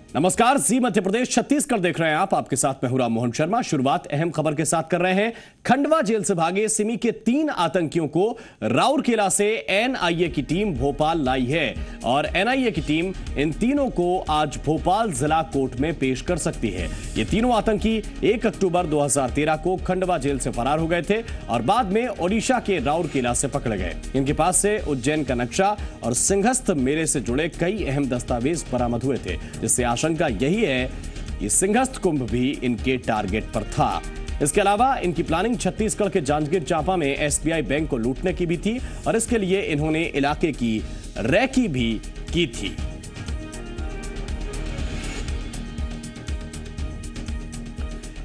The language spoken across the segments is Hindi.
नमस्कार, जी मध्य प्रदेश छत्तीसगढ़ देख रहे हैं आप। आपके साथ मैं हूं राम मोहन शर्मा। शुरुआत अहम खबर के साथ कर रहे हैं। खंडवा जेल से भागे सिमी के 3 आतंकियों को राउरकेला से एनआईए की टीम भोपाल लाई है और एनआईए की टीम इन तीनों को आज भोपाल जिला कोर्ट में पेश कर सकती है। ये तीनों आतंकी 1 अक्टूबर 2013 को खंडवा जेल से फरार हो गए थे और बाद में ओडिशा के राउरकेला से पकड़े गए। इनके पास से उज्जैन का नक्शा और सिंहस्थ मेले से जुड़े कई अहम दस्तावेज बरामद हुए थे, जिससे आशंका यही है कि सिंहस्थ कुंभ भी इनके टारगेट पर था। इसके अलावा इनकी प्लानिंग छत्तीसगढ़ के जांजगीर चांपा में एसबीआई बैंक को लूटने की भी थी और इसके लिए इन्होंने इलाके की रैकी भी की थी।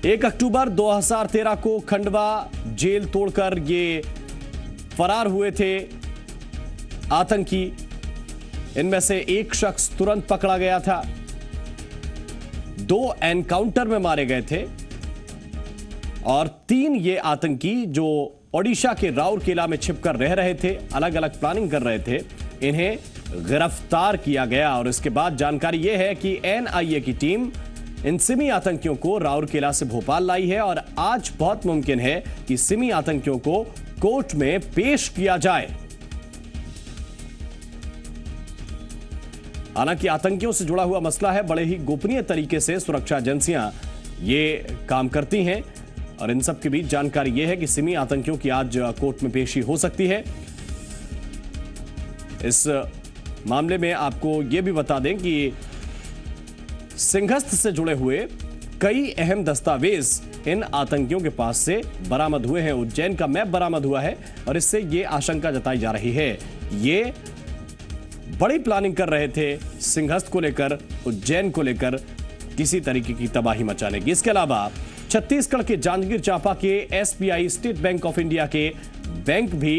एक अक्टूबर 2013 को खंडवा जेल तोड़कर ये फरार हुए थे आतंकी। इनमें से एक शख्स तुरंत पकड़ा गया था, 2 एनकाउंटर में मारे गए थे और 3 ये आतंकी जो ओडिशा के राउरकेला में छिपकर रह रहे थे, अलग अलग प्लानिंग कर रहे थे, इन्हें गिरफ्तार किया गया। और इसके बाद जानकारी यह है कि एनआईए की टीम इन सिमी आतंकियों को राउरकेला से भोपाल लाई है और आज बहुत मुमकिन है कि सिमी आतंकियों को कोर्ट में पेश किया जाए। हालांकि आतंकियों से जुड़ा हुआ मसला है, बड़े ही गोपनीय तरीके से सुरक्षा एजेंसियां ये काम करती हैं और इन सब के बीच जानकारी यह है कि सिमी आतंकियों की आज कोर्ट में पेशी हो सकती है। इस मामले में आपको यह भी बता दें कि सिंहस्थ से जुड़े हुए कई अहम दस्तावेज इन आतंकियों के पास से बरामद हुए हैं। उज्जैन का मैप बरामद हुआ है और इससे यह आशंका जताई जा रही है ये बड़ी प्लानिंग कर रहे थे सिंहस्थ को लेकर, उज्जैन को लेकर किसी तरीके की तबाही मचाने की। इसके अलावा छत्तीसगढ़ के जांजगीर चांपा के SBI state bank of India के बैंक भी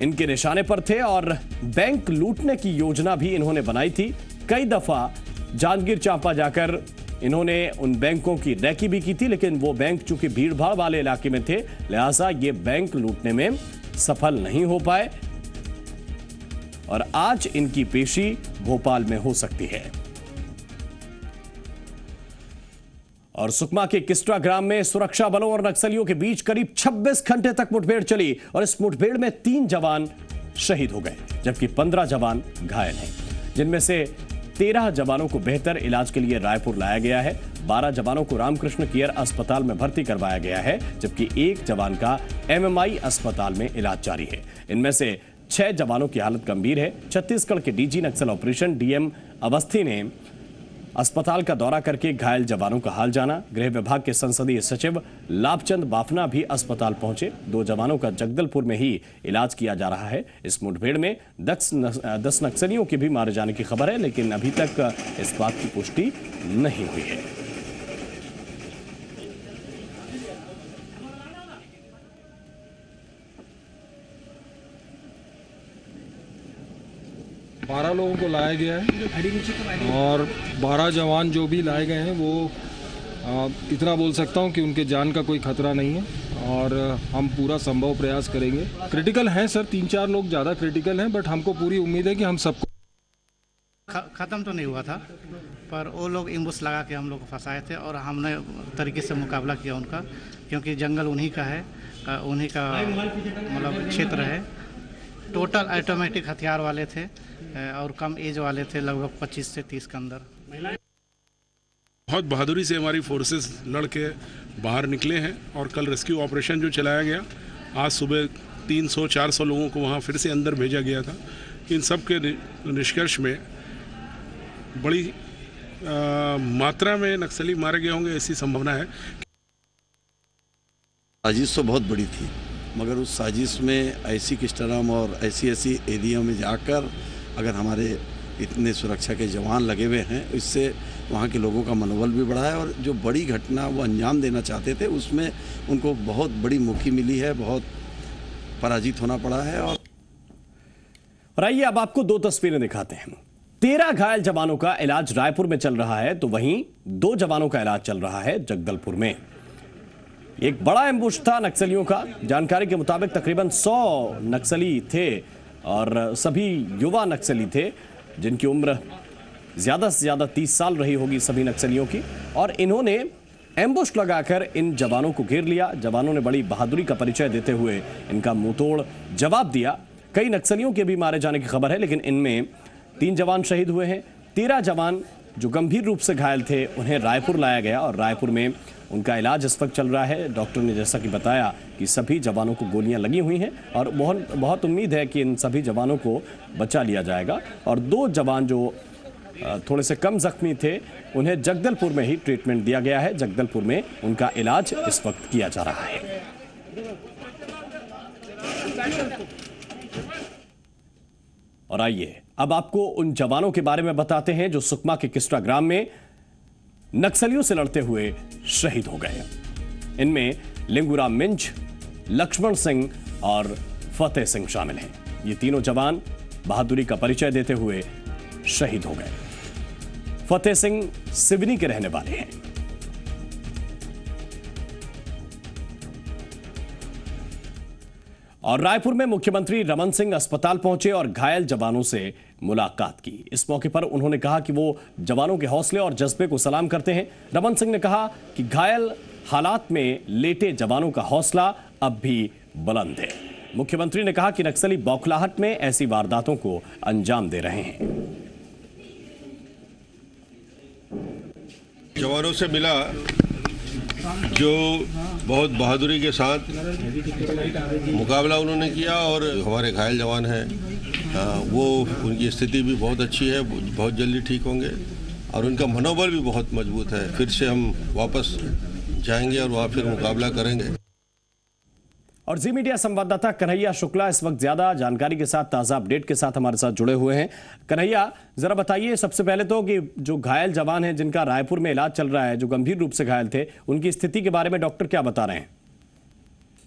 इनके निशाने पर थे और बैंक लूटने की योजना भी इन्होंने बनाई थी। कई दफा जांजगीर चांपा जाकर इन्होंने उन बैंकों की रैकी भी की थी, लेकिन वो बैंक चूंकि भीड़भाड़ वाले इलाके में थे, लिहाजा ये बैंक लूटने में सफल नहीं हो पाए और आज इनकी पेशी भोपाल में हो सकती है। और सुकमा के किस्ट्रा ग्राम में सुरक्षा बलों और नक्सलियों के बीच करीब 26 घंटे तक मुठभेड़ चली और इस मुठभेड़ में 3 जवान शहीद हो गए, जबकि 15 जवान घायल हैं, जिनमें से 13 जवानों को बेहतर इलाज के लिए रायपुर लाया गया है। 12 जवानों को रामकृष्ण केयर अस्पताल में भर्ती करवाया गया है, जबकि 1 जवान का एमएमआई अस्पताल में इलाज जारी है। इनमें से 6 जवानों की हालत गंभीर है। छत्तीसगढ़ के डीजी नक्सल ऑपरेशन डीएम अवस्थी ने अस्पताल का दौरा करके घायल जवानों का हाल जाना। गृह विभाग के संसदीय सचिव लाभचंद बाफना भी अस्पताल पहुंचे। 2 जवानों का जगदलपुर में ही इलाज किया जा रहा है। इस मुठभेड़ में 10 नक्सलियों के भी मारे जाने की खबर है, लेकिन अभी तक इस बात की पुष्टि नहीं हुई है। 12 लोगों को लाया गया है और 12 जवान जो भी लाए गए हैं वो इतना बोल सकता हूं कि उनके जान का कोई खतरा नहीं है और हम पूरा संभव प्रयास करेंगे। क्रिटिकल हैं सर, 3-4 लोग ज़्यादा क्रिटिकल हैं, बट हमको पूरी उम्मीद है कि हम सबको ख़त्म तो नहीं हुआ था, पर वो लोग एम्बुश लगा के हम लोग को फंसाए थे और हमने तरीके से मुकाबला किया उनका, क्योंकि जंगल उन्हीं का है, उन्हीं का मतलब क्षेत्र है। टोटल ऑटोमेटिक हथियार वाले थे और कम एज वाले थे, लगभग 25 से 30 के अंदर। बहुत बहादुरी से हमारी फोर्सेस लड़के बाहर निकले हैं और कल रेस्क्यू ऑपरेशन जो चलाया गया, आज सुबह 300-400 लोगों को वहाँ फिर से अंदर भेजा गया था। इन सब के निष्कर्ष में बड़ी मात्रा में नक्सली मारे गए होंगे, ऐसी संभावना है। साजिश तो बहुत बड़ी थी, मगर उस साजिश में ऐसी किस्टरम और ऐसी एरिया में जाकर अगर हमारे इतने सुरक्षा के जवान लगे हुए हैं, इससे वहाँ के लोगों का मनोबल भी बढ़ा है और जो बड़ी घटना वो अंजाम देना चाहते थे उसमें उनको बहुत बड़ी मुक्ति मिली है, बहुत पराजित होना पड़ा है। और आइए अब आपको 2 तस्वीरें दिखाते हैं। 13 घायल जवानों का इलाज रायपुर में चल रहा है, तो वहीं 2 जवानों का इलाज चल रहा है जगदलपुर में। एक बड़ा एम्बुश था नक्सलियों का। जानकारी के मुताबिक तकरीबन 100 नक्सली थे और सभी युवा नक्सली थे, जिनकी उम्र ज्यादा से ज्यादा 30 साल रही होगी सभी नक्सलियों की, और इन्होंने एम्बुश लगाकर इन जवानों को घेर लिया। जवानों ने बड़ी बहादुरी का परिचय देते हुए इनका मुंहतोड़ जवाब दिया। कई नक्सलियों के भी मारे जाने की खबर है, लेकिन इनमें 3 जवान शहीद हुए हैं। 13 जवान जो गंभीर रूप से घायल थे उन्हें रायपुर लाया गया और रायपुर में उनका इलाज इस वक्त चल रहा है। डॉक्टर ने जैसा कि बताया कि सभी जवानों को गोलियां लगी हुई हैं और बहुत उम्मीद है कि इन सभी जवानों को बचा लिया जाएगा। और 2 जवान जो थोड़े से कम जख्मी थे उन्हें जगदलपुर में ही ट्रीटमेंट दिया गया है। जगदलपुर में उनका इलाज इस वक्त किया जा रहा है। और आइए अब आपको उन जवानों के बारे में बताते हैं जो सुकमा के किस्ट्रा ग्राम में नक्सलियों से लड़ते हुए शहीद हो गए। इनमें लिंगूराम मिंज, लक्ष्मण सिंह और फतेह सिंह शामिल हैं। ये तीनों जवान बहादुरी का परिचय देते हुए शहीद हो गए। फतेह सिंह सिवनी के रहने वाले हैं। और रायपुर में मुख्यमंत्री रमन सिंह अस्पताल पहुंचे और घायल जवानों से मुलाकात की। इस मौके पर उन्होंने कहा कि वो जवानों के हौसले और जज्बे को सलाम करते हैं। रमन सिंह ने कहा कि घायल हालात में लेटे जवानों का हौसला अब भी बुलंद है। मुख्यमंत्री ने कहा कि नक्सली बौखलाहट में ऐसी वारदातों को अंजाम दे रहे हैं। जवानों से मिला जो बहुत बहादुरी के साथ मुकाबला उन्होंने किया, और हमारे घायल जवान हैं वो उनकी स्थिति भी बहुत अच्छी है, बहुत जल्दी ठीक होंगे और उनका मनोबल भी बहुत मजबूत है। फिर से हम वापस जाएंगे और वहाँ फिर मुकाबला करेंगे। और जी मीडिया संवाददाता कन्हैया शुक्ला इस वक्त ज्यादा जानकारी के साथ, ताजा अपडेट के साथ हमारे साथ जुड़े हुए हैं। कन्हैया, जरा बताइए सबसे पहले तो कि जो घायल जवान हैं जिनका रायपुर में इलाज चल रहा है, जो गंभीर रूप से घायल थे, उनकी स्थिति के बारे में डॉक्टर क्या बता रहे हैं?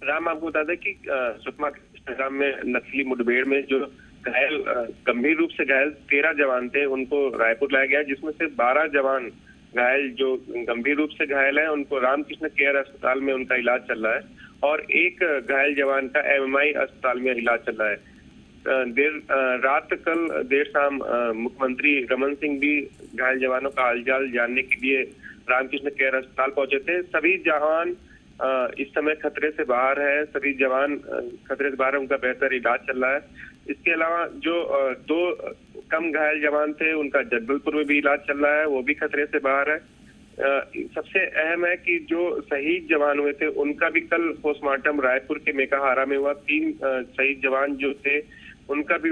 राम, आपको बता दें कि सुकमा ग्राम में नक्सली मुठभेड़ में जो घायल गंभीर रूप से घायल 13 जवान थे, उनको रायपुर लाया गया, जिसमें से 12 जवान घायल जो गंभीर रूप से घायल हैं उनको रामकृष्ण केयर अस्पताल में उनका इलाज चल रहा है, और एक घायल जवान का MMI अस्पताल में इलाज चल रहा है। कल देर शाम मुख्यमंत्री रमन सिंह भी घायल जवानों का हालचाल जानने के लिए रामकृष्ण केयर अस्पताल पहुंचे थे। सभी जवान इस समय खतरे से बाहर है, सभी जवान खतरे से बाहर है, उनका बेहतर इलाज चल रहा है। इसके अलावा जो 2 कम घायल जवान थे उनका जगदलपुर में भी इलाज चल रहा है, वो भी खतरे से बाहर है। सबसे अहम है कि जो शहीद जवान हुए थे उनका भी कल पोस्टमार्टम रायपुर के मेकाहारा में हुआ। 3 शहीद जवान जो थे उनका भी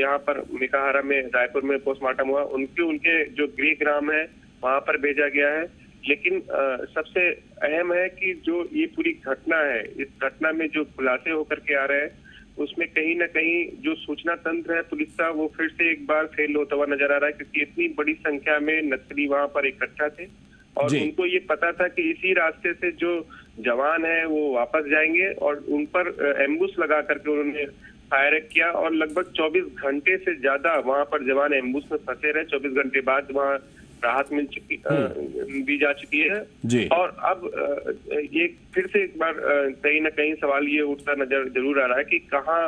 यहाँ पर मेकाहारा में रायपुर में पोस्टमार्टम हुआ। उनके जो गृह ग्राम है वहाँ पर भेजा गया है। लेकिन सबसे अहम है कि जो ये पूरी घटना है, इस घटना में जो खुलासे होकर के आ रहे हैं उसमें कहीं ना कहीं जो सूचना तंत्र है पुलिस का, वो फिर से एक बार फेल होता हुआ नजर आ रहा है, क्योंकि इतनी बड़ी संख्या में नक्सली वहां पर इकट्ठा थे और उनको ये पता था कि इसी रास्ते से जो जवान है वो वापस जाएंगे, और उन पर एम्बुश लगा करके उन्होंने फायर किया और लगभग 24 घंटे से ज्यादा वहां पर जवान एम्बुश में फंसे रहे। 24 घंटे बाद वहां राहत मिल चुकी दी जा चुकी है। और अब ये फिर से एक बार कहीं ना कहीं सवाल ये उठता नजर जरूर आ रहा है कि कहाँ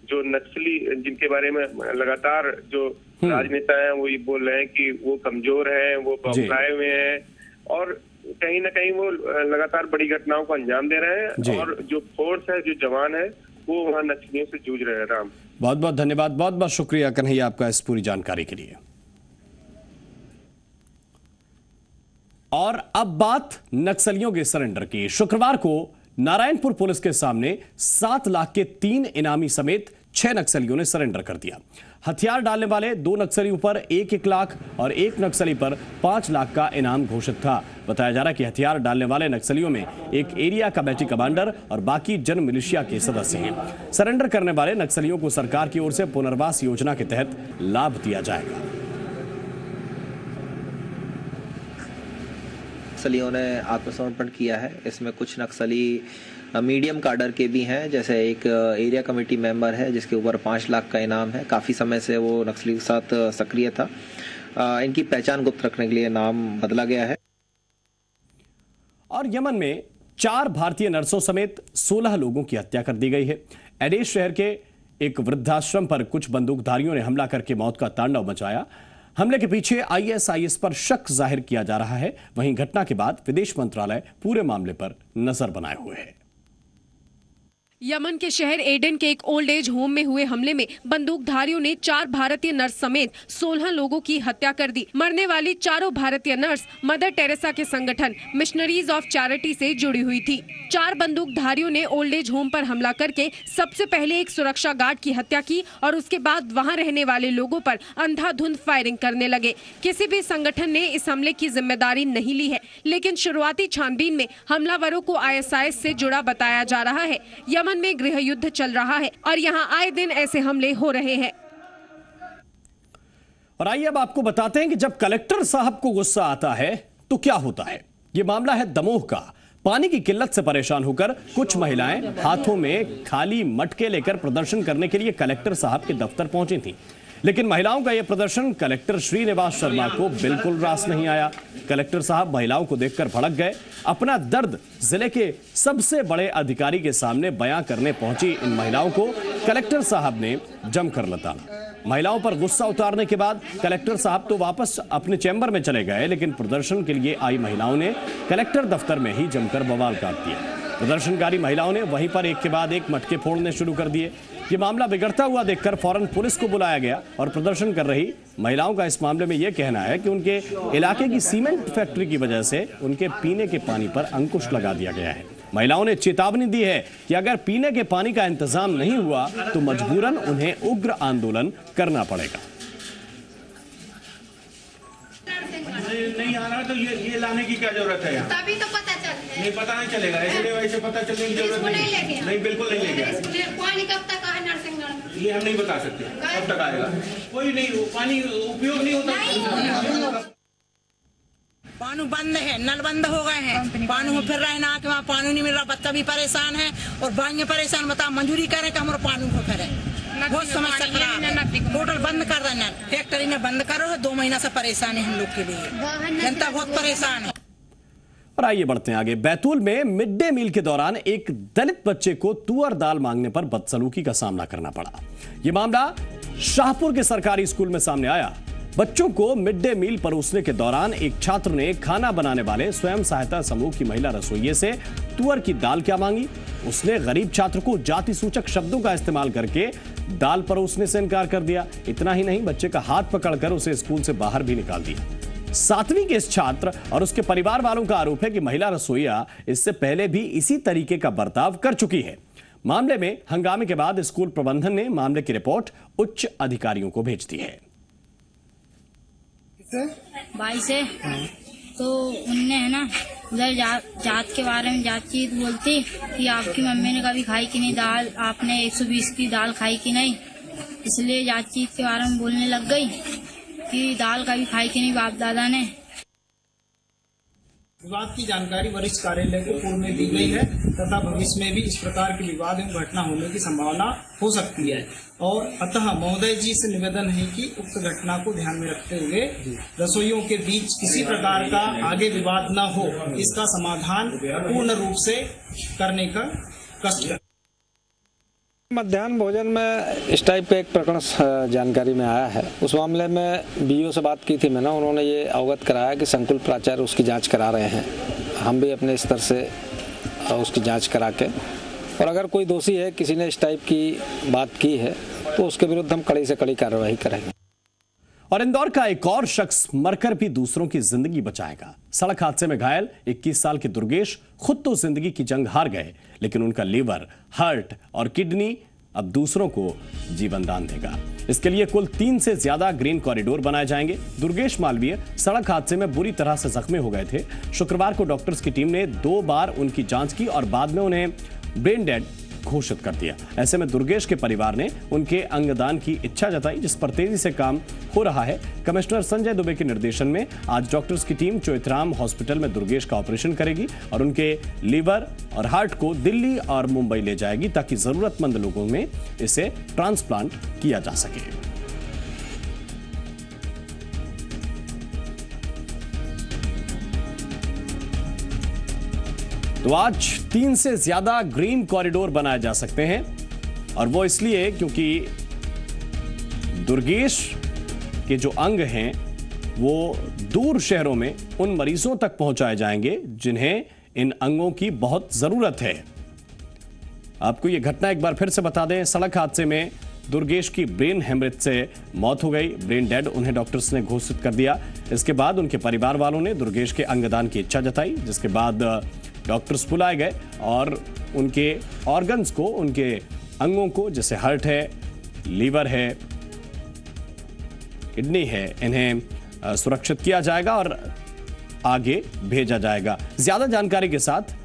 जो नक्सली जिनके बारे में लगातार जो राजनेता हैं वो ये बोल रहे हैं कि वो कमजोर हैं, वो बौखलाए हुए हैं, और कहीं ना कहीं वो लगातार बड़ी घटनाओं को अंजाम दे रहे हैं, और जो फोर्स है, जो जवान है, वो वहाँ नक्सलियों से जूझ रहे हैं। राम, बहुत बहुत धन्यवाद, बहुत बहुत शुक्रिया कन्हैया आपका इस पूरी जानकारी के लिए। और अब बात नक्सलियों के सरेंडर की। शुक्रवार को नारायणपुर पुलिस के सामने 7 लाख के 3 इनामी समेत 6 नक्सलियों ने सरेंडर कर दिया। हथियार डालने वाले 2 नक्सलियों पर 1-1 लाख और 1 नक्सली पर 5 लाख का इनाम घोषित था। बताया जा रहा है कि हथियार डालने वाले नक्सलियों में एक एरिया कमेटी कमांडर और बाकी जन मिलिशिया के सदस्य हैं। सरेंडर करने वाले नक्सलियों को सरकार की ओर से पुनर्वास योजना के तहत लाभ दिया जाएगा। नक्सलियों ने आत्मसमर्पण किया है। इसमें कुछ नक्सली मीडियम कार्डर के भी हैं, जैसे एक एरिया कमेटी मेंबर है जिसके ऊपर 5 लाख का इनाम है। काफ़ी समय से वो नक्सली के साथ सक्रिय था। इनकी पहचान गुप्त रखने के लिए नाम बदला गया है। और यमन में 4 भारतीय नर्सों समेत 16 लोगों की हत्या कर दी गई है। एडेश शहर के एक वृद्धाश्रम पर कुछ बंदूकधारियों ने हमला करके मौत का तांडव मचाया। हमले के पीछे ISIS पर शक जाहिर किया जा रहा है। वहीं घटना के बाद विदेश मंत्रालय पूरे मामले पर नजर बनाए हुए है। यमन के शहर एडन के एक ओल्ड एज होम में हुए हमले में बंदूकधारियों ने 4 भारतीय नर्स समेत 16 लोगों की हत्या कर दी। मरने वाली चारों भारतीय नर्स मदर टेरेसा के संगठन मिशनरीज ऑफ चैरिटी से जुड़ी हुई थी। 4 बंदूकधारियों ने ओल्ड एज होम पर हमला करके सबसे पहले एक सुरक्षा गार्ड की हत्या की और उसके बाद वहां रहने वाले लोगों पर अंधाधुंध फायरिंग करने लगे। किसी भी संगठन ने इस हमले की जिम्मेदारी नहीं ली है, लेकिन शुरुआती छानबीन में हमलावरों को ISIS से जुड़ा बताया जा रहा है। यमन में गृह युद्ध चल रहा है और यहां आए दिन ऐसे हमले हो रहे हैं। और आइए अब आपको बताते हैं कि जब कलेक्टर साहब को गुस्सा आता है तो क्या होता है। यह मामला है दमोह का। पानी की किल्लत से परेशान होकर कुछ महिलाएं हाथों में खाली मटके लेकर प्रदर्शन करने के लिए कलेक्टर साहब के दफ्तर पहुंची थीं। लेकिन महिलाओं का यह प्रदर्शन कलेक्टर श्रीनिवास शर्मा को बिल्कुल रास नहीं आया। कलेक्टर साहब महिलाओं को देखकर भड़क गए। अपना दर्द जिले के सबसे बड़े अधिकारी के सामने बयां करने पहुंची इन महिलाओं को कलेक्टर साहब ने जमकर लताड़ा। महिलाओं पर गुस्सा उतारने के बाद कलेक्टर साहब तो वापस अपने चैम्बर में चले गए, लेकिन प्रदर्शन के लिए आई महिलाओं ने कलेक्टर दफ्तर में ही जमकर बवाल काट दिया। प्रदर्शनकारी महिलाओं ने वहीं पर एक के बाद एक मटके फोड़ने शुरू कर दिए। ये मामला बिगड़ता हुआ देखकर फौरन पुलिस को बुलाया गया और प्रदर्शन कर रही महिलाओं का इस मामले में यह कहना है कि उनके इलाके की सीमेंट फैक्ट्री की वजह से उनके पीने के पानी पर अंकुश लगा दिया गया है। महिलाओं ने चेतावनी दी है कि अगर पीने के पानी का इंतजाम नहीं हुआ तो मजबूरन उन्हें उग्र आंदोलन करना पड़ेगा। नहीं आ रहा तो ये लाने की क्या जरूरत है? तभी तो पता चलता नहीं, पता नहीं चलेगा। ऐसे पता चलने की जरूरत नहीं, बिल्कुल नहीं लेके आए। पानी कब तक आए नरसिंहगढ़ में? ये हम नहीं बता सकते कब तक आएगा। कोई नहीं, पानी उपयोग नहीं होता। पानी बंद है, नल बंद हो गए हैं, पानी में फिर रहे ना कि वहाँ पानी नहीं मिल रहा, बच्चा भी परेशान है और भाई परेशान। बताओ मंजूरी करें कि हमारे पानी को करें, बहुत समस्या खराब। टोटल बंद कर रहे हैं, फैक्ट्री ने बंद करो। 2 महीना से परेशान है हम लोग के लिए, जनता बहुत परेशान है। और आइए बढ़ते हैं आगे। बैतूल में मिड डे मील के दौरान एक दलित बच्चे को तुअर दाल मांगने पर बदसलूकी का सामना करना पड़ा। यह मामला शाहपुर के सरकारी स्कूल में सामने आया। बच्चों को मिड डे मील परोसने के दौरान एक छात्र ने खाना बनाने वाले स्वयं सहायता समूह की महिला रसोइये से तुअर की दाल क्या मांगी। उसने गरीब छात्र को जाति सूचक शब्दों का इस्तेमाल करके दाल परोसने से इनकार कर दिया। इतना ही नहीं, बच्चे का हाथ पकड़कर उसे स्कूल से बाहर भी निकाल दिया। 7वीं के इस छात्र और उसके परिवार वालों का आरोप है कि महिला रसोइया इससे पहले भी इसी तरीके का बर्ताव कर चुकी है। मामले में हंगामे के बाद स्कूल प्रबंधन ने मामले की रिपोर्ट उच्च अधिकारियों को भेज दी है। भाई से तो उनने है ना उधर जात के बारे में जात-चीत बोलती कि आपकी मम्मी ने कभी खाई कि नहीं दाल, आपने 120 की दाल खाई कि नहीं, इसलिए जात-चीत के बारे में बोलने लग गई कि दाल कभी खाई कि नहीं बाप दादा ने। विवाद की जानकारी वरिष्ठ कार्यालय को पूर्व में दी गई है तथा भविष्य में भी इस प्रकार की विवाद एवं घटना होने की संभावना हो सकती है और अतः महोदय जी से निवेदन है कि उक्त घटना को ध्यान में रखते हुए रसोइयों के बीच किसी प्रकार का आगे विवाद न हो, इसका समाधान पूर्ण रूप से करने का कष्ट। मध्याह्न भोजन में इस टाइप का एक प्रकरण जानकारी में आया है। उस मामले में बीओ से बात की थी मैंने, उन्होंने ये अवगत कराया कि संकुल प्राचार्य उसकी जांच करा रहे हैं। हम भी अपने स्तर से उसकी जांच करा के, और अगर कोई दोषी है, किसी ने इस टाइप की बात की है तो उसके विरुद्ध हम कड़ी से कड़ी कार्रवाई करेंगे। और इंदौर का एक और शख्स मरकर भी दूसरों की जिंदगी बचाएगा। सड़क हादसे में घायल 21 साल के दुर्गेश खुद तो जिंदगी की जंग हार गए, लेकिन उनका लीवर, हार्ट और किडनी अब दूसरों को जीवन दान देगा। इसके लिए कुल 3 से ज्यादा ग्रीन कॉरिडोर बनाए जाएंगे। दुर्गेश मालवीय सड़क हादसे में बुरी तरह से जख्मी हो गए थे। शुक्रवार को डॉक्टर्स की टीम ने 2 बार उनकी जांच की और बाद में उन्हें ब्रेन डेड घोषित कर दिया। ऐसे में दुर्गेश के परिवार ने उनके अंगदान की इच्छा जताई, जिस पर तेजी से काम हो रहा है। कमिश्नर संजय दुबे के निर्देशन में आज डॉक्टर्स की टीम चोइथराम हॉस्पिटल में दुर्गेश का ऑपरेशन करेगी और उनके लीवर और हार्ट को दिल्ली और मुंबई ले जाएगी ताकि जरूरतमंद लोगों में इसे ट्रांसप्लांट किया जा सके। तो आज 3 से ज्यादा ग्रीन कॉरिडोर बनाए जा सकते हैं और वो इसलिए क्योंकि दुर्गेश के जो अंग हैं वो दूर शहरों में उन मरीजों तक पहुंचाए जाएंगे जिन्हें इन अंगों की बहुत जरूरत है। आपको ये घटना एक बार फिर से बता दें, सड़क हादसे में दुर्गेश की ब्रेन हेमरेज से मौत हो गई, ब्रेन डेड उन्हें डॉक्टर्स ने घोषित कर दिया। इसके बाद उनके परिवार वालों ने दुर्गेश के अंगदान की इच्छा जताई, जिसके बाद डॉक्टर्स बुलाए गए और उनके ऑर्गन्स को, उनके अंगों को, जैसे हार्ट है, लीवर है, किडनी है, इन्हें सुरक्षित किया जाएगा और आगे भेजा जाएगा। ज्यादा जानकारी के साथ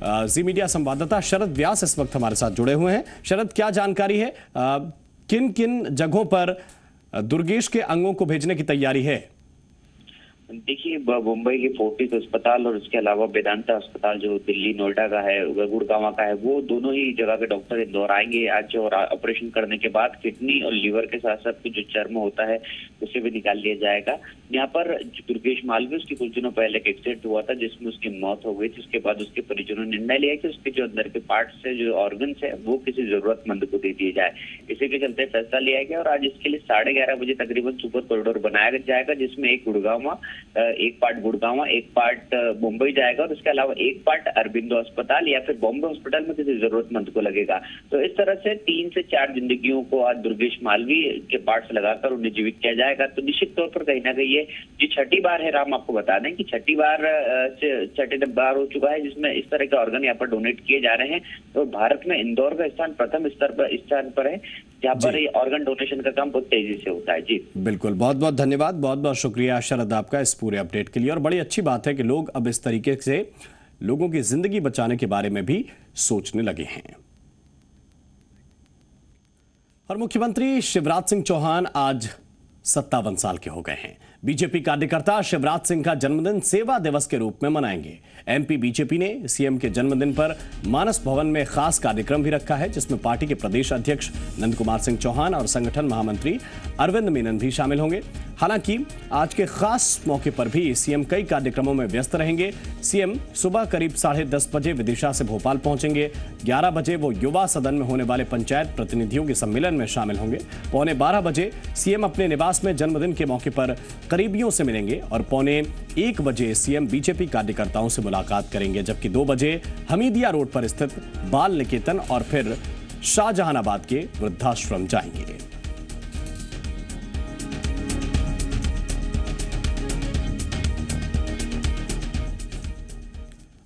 जी मीडिया संवाददाता शरद व्यास इस वक्त हमारे साथ जुड़े हुए हैं। शरद, क्या जानकारी है, किन किन जगहों पर दुर्गेश के अंगों को भेजने की तैयारी है? देखिए, मुंबई के फोर्टिस अस्पताल और उसके अलावा वेदांता अस्पताल जो दिल्ली नोएडा का है, गुड़गांव का है, वो दोनों ही जगह के डॉक्टर इंदौर आएंगे आज और ऑपरेशन करने के बाद किडनी और लीवर के साथ साथ जो चर्म होता है उसे भी निकाल लिया जाएगा। यहाँ पर दुर्गेश मालवीय, उसकी कुछ दिनों पहले एक एक्सीडेंट हुआ था जिसमें उसकी मौत हो गई थी। उसके बाद उसके परिजनों ने निर्णय लिया कि उसके जो अंदर के पार्ट्स है, जो ऑर्गन्स है, वो किसी जरूरतमंद को दे दिए जाए। इसी के चलते फैसला लिया गया और आज इसके लिए 11:30 बजे तकरीबन सुपर कॉरिडोर बनाया जाएगा, जिसमें एक गुड़गांव, एक पार्ट गुड़गांव, एक पार्ट मुंबई जाएगा और उसके अलावा एक पार्ट अरबिंदो अस्पताल या फिर बॉम्बे हॉस्पिटल में किसी जरूरतमंद को लगेगा। तो इस तरह से 3 से 4 जिंदगियों को आज दुर्गेश मालवीय के पार्ट्स लगाकर उन्हें जीवित किया जाएगा। तो निश्चित तौर पर कहीं ना कहीं ये जो छठी बार है, राम आपको बता दें कि छठी बार हो चुका है जिसमें इस तरह के ऑर्गन यहाँ पर डोनेट किए जा रहे हैं। तो भारत में इंदौर का स्थान प्रथम स्थान पर है जहाँ पर ये ऑर्गन डोनेशन का काम बहुत तेजी से होता है। जी बिल्कुल, बहुत बहुत धन्यवाद, बहुत बहुत शुक्रिया शरद आपका इस पूरे अपडेट के लिए। और बड़ी अच्छी बात है कि लोग अब इस तरीके से लोगों की जिंदगी बचाने के बारे में भी सोचने लगे हैं। और मुख्यमंत्री शिवराज सिंह चौहान आज 57 साल के हो गए हैं। बीजेपी कार्यकर्ता शिवराज सिंह का जन्मदिन सेवा दिवस के रूप में मनाएंगे। एमपी बीजेपी ने सीएम के जन्मदिन पर मानस भवन में खास कार्यक्रम भी रखा है, जिसमें पार्टी के प्रदेश अध्यक्ष नंद कुमार सिंह चौहान और संगठन महामंत्री अरविंद मेनन भी शामिल होंगे। हालांकि आज के खास मौके पर भी सीएम कई कार्यक्रमों में व्यस्त रहेंगे। सीएम सुबह करीब 10:30 बजे विदिशा से भोपाल पहुंचेंगे। 11 बजे वो युवा सदन में होने वाले पंचायत प्रतिनिधियों के सम्मेलन में शामिल होंगे। 11:15 बजे सीएम अपने निवास में जन्मदिन के मौके पर करीबियों से मिलेंगे और 1:15 बजे सीएम बीजेपी कार्यकर्ताओं से मुलाकात करेंगे, जबकि 2 बजे हमीदिया रोड पर स्थित बाल निकेतन और फिर शाहजहानाबाद के वृद्धाश्रम जाएंगे।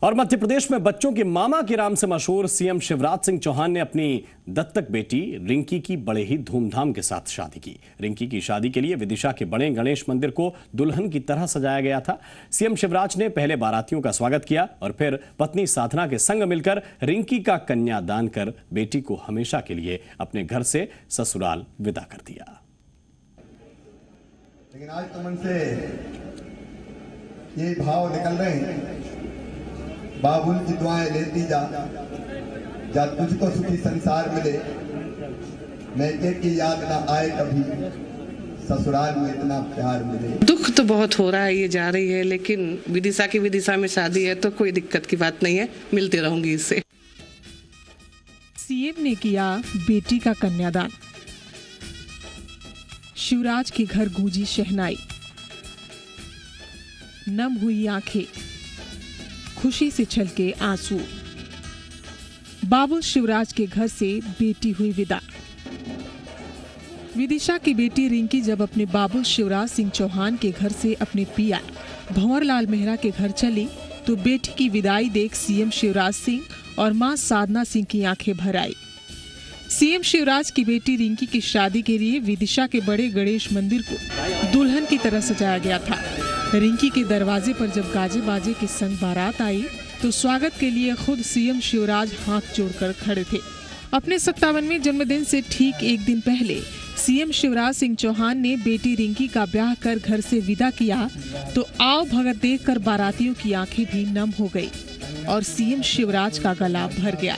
और मध्य प्रदेश में बच्चों के मामा के नाम से मशहूर सीएम शिवराज सिंह चौहान ने अपनी दत्तक बेटी रिंकी की बड़े ही धूमधाम के साथ शादी की। रिंकी की शादी के लिए विदिशा के बड़े गणेश मंदिर को दुल्हन की तरह सजाया गया था। सीएम शिवराज ने पहले बारातियों का स्वागत किया और फिर पत्नी साधना के संग मिलकर रिंकी का कन्यादान कर बेटी को हमेशा के लिए अपने घर से ससुराल विदा कर दिया। लेकिन आज तो मन से ये भाव निकल रहे हैं, बाबुल की दुआएं लेती जा तुझको सुखी संसार मिले, मैं की याद ना आए कभी ससुराल में इतना प्यार मिले। दुख तो बहुत हो रहा है, ये जा रही है, लेकिन विदिशा में शादी है तो कोई दिक्कत की बात नहीं है, मिलती रहूंगी इससे। सीएम ने किया बेटी का कन्यादान, शिवराज के घर गूंजी शहनाई, नम हुई आंखें, खुशी से छलके आंसू, बाबुल शिवराज के घर से बेटी हुई विदा। विदिशा की बेटी रिंकी जब अपने बाबुल शिवराज सिंह चौहान के घर से अपने पिया भंवरलाल मेहरा के घर चली तो बेटी की विदाई देख सीएम शिवराज सिंह और मां साधना सिंह की आंखें भर आई। सीएम शिवराज की बेटी रिंकी की शादी के लिए विदिशा के बड़े गणेश मंदिर को दुल्हन की तरह सजाया गया था। रिंकी के दरवाजे पर जब गाजे बाजे के संग बारात आई तो स्वागत के लिए खुद सीएम शिवराज हाथ जोड़कर खड़े थे। अपने 57वें जन्मदिन से ठीक एक दिन पहले सीएम शिवराज सिंह चौहान ने बेटी रिंकी का ब्याह कर घर से विदा किया तो आओ भगत देखकर बारातियों की आंखें भी नम हो गई और सीएम शिवराज का गला भर गया।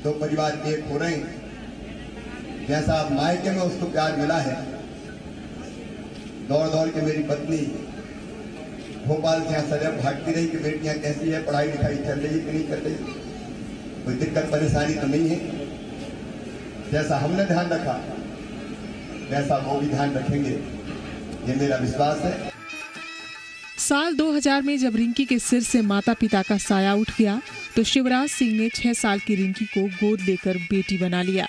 दो परिवार एक हो रहे हैं, जैसा मायके में उसको प्यार मिला है, दौड़ दौड़ के मेरी पत्नी भोपाल से यहाँ सदैव भागती रही कि बेटियां कैसी है, पढ़ाई लिखाई चल रही कि नहीं चल रही, कोई दिक्कत परेशानी तो नहीं है। जैसा हमने ध्यान रखा वैसा वो भी ध्यान रखेंगे ये मेरा विश्वास है। साल 2000 में जब रिंकी के सिर से माता पिता का साया उठ गया तो शिवराज सिंह ने 6 साल की रिंकी को गोद लेकर बेटी बना लिया।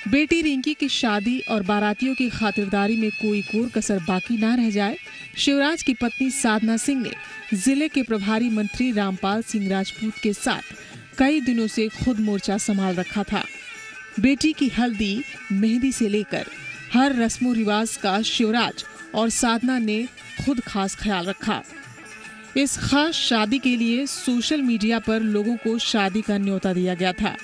बेटी रिंकी की शादी और बारातियों की खातिरदारी में कोई कोर कसर बाकी ना रह जाए, शिवराज की पत्नी साधना सिंह ने जिले के प्रभारी मंत्री रामपाल सिंह राजपूत के साथ कई दिनों से खुद मोर्चा संभाल रखा था। बेटी की हल्दी, मेहंदी से लेकर हर रस्मों रिवाज का शिवराज और साधना ने खुद खास ख्याल रखा। इस खास शादी के लिए सोशल मीडिया पर लोगों को शादी का न्योता दिया गया था।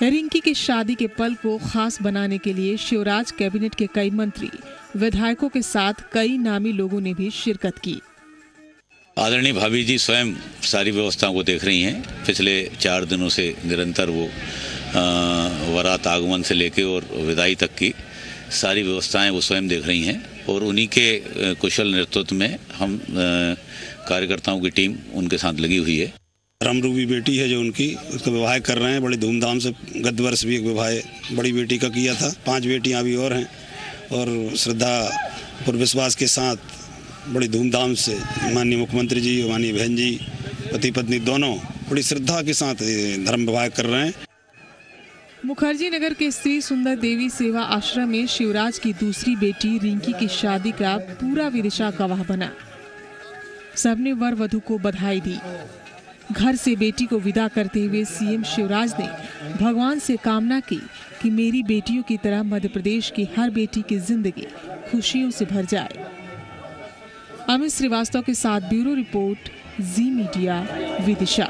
रिंकी की शादी के पल को खास बनाने के लिए शिवराज कैबिनेट के कई मंत्री, विधायकों के साथ कई नामी लोगों ने भी शिरकत की। आदरणीय भाभी जी स्वयं सारी व्यवस्थाओं को देख रही हैं। पिछले 4 दिनों से निरंतर वो बारात आगमन से लेके और विदाई तक की सारी व्यवस्थाएं वो स्वयं देख रही हैं और उन्हीं के कुशल नेतृत्व में हम कार्यकर्ताओं की टीम उनके साथ लगी हुई है। रामरूपी बेटी है जो उनकी, उसका विवाह कर रहे हैं बड़ी धूमधाम से। गत वर्ष भी एक विवाह बड़ी बेटी का किया था। 5 बेटियां अभी और हैं और श्रद्धा और विश्वास के साथ बड़ी धूमधाम से माननीय मुख्यमंत्री जी, माननीय बहन जी, पति पत्नी दोनों बड़ी श्रद्धा के साथ धर्म विवाह कर रहे हैं। मुखर्जी नगर के श्री सुंदर देवी सेवा आश्रम में शिवराज की दूसरी बेटी रिंकी की शादी का पूरा विदिशा गवाह बना। सबने वर वधू को बधाई दी। घर से बेटी को विदा करते हुए सीएम शिवराज ने भगवान से कामना की कि मेरी बेटियों की तरह मध्य प्रदेश की हर बेटी की जिंदगी खुशियों से भर जाए। अमित श्रीवास्तव के साथ ब्यूरो रिपोर्ट, जी मीडिया, विदिशा।